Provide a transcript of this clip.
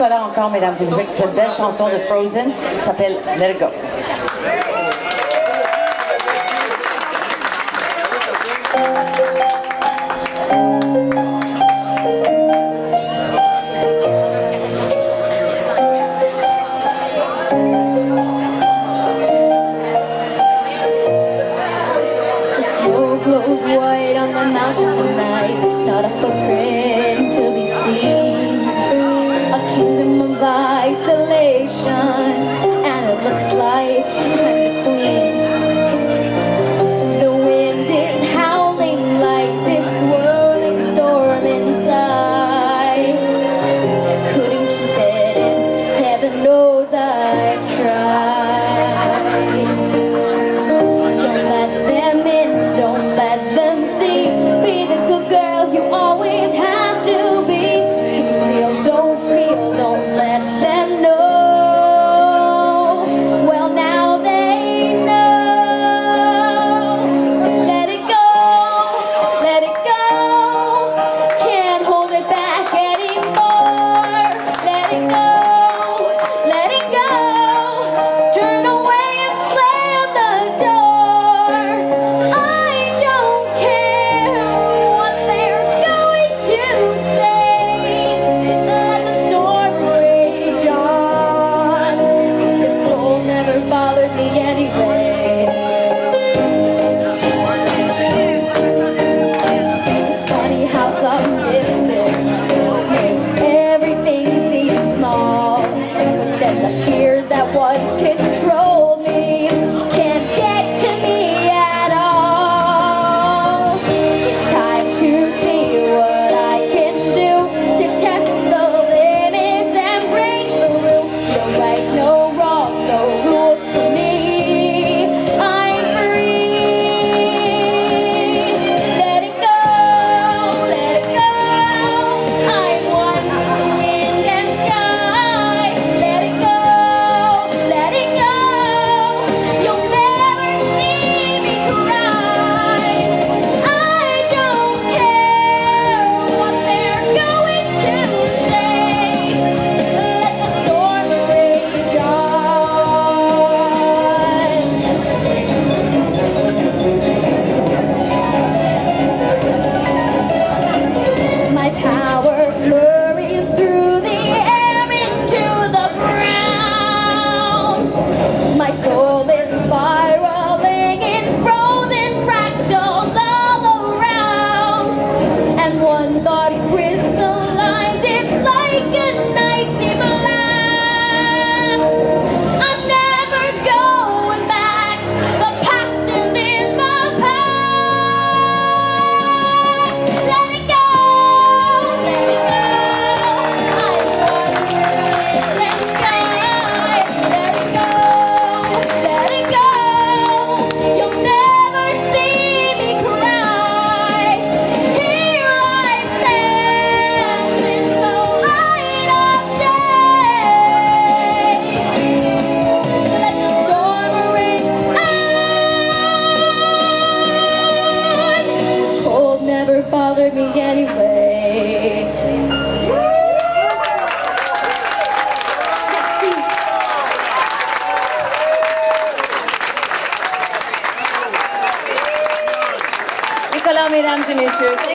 pas là encore, mesdames et messieurs, cette belle chanson de Frozen qui s'appelle Let It Go. Glows white on the mountain tonight. It's not a footprint to be seen. A kingdom of isolation, and it looks like kind of clean. The wind is howling like this whirling storm inside. Couldn't keep it in. Heaven knows I've tried. Don't let them in. Don't let them see. Be the good girl you always have to be. Feel, don't feel, don't let them know. Well, now they know. Let it go, let it go. Can't hold it back anymore. Let it go, let it go. Turn away and slam the door. I don't care what they're going to say. Let the storm rage on. The cold never bothered me anyway. Funny how some distance makes everything seem small, but then the fears that once controlled me can't get to me at all. It's time to see what I can do to test the limits and break through. No right, no wrong, no rules for me. I'm free. Let it go, let it go. I'm one with the wind and sky. Let it go, let it go. You'll never see me cry. I don't care what they're going to say. Let the storm rage on. My power flurries through the air into the ground. My soul is spiraling in frozen fractals all around. And one thought crystallizes like an icy blast. I'm never going back. The past is in the past. Let it go, let it go. I'm one with the sky. Let it go, let it go. You'll never see me cry. Here I stand in the light of day. Let the storm rage on. Cold never bothered me anyway.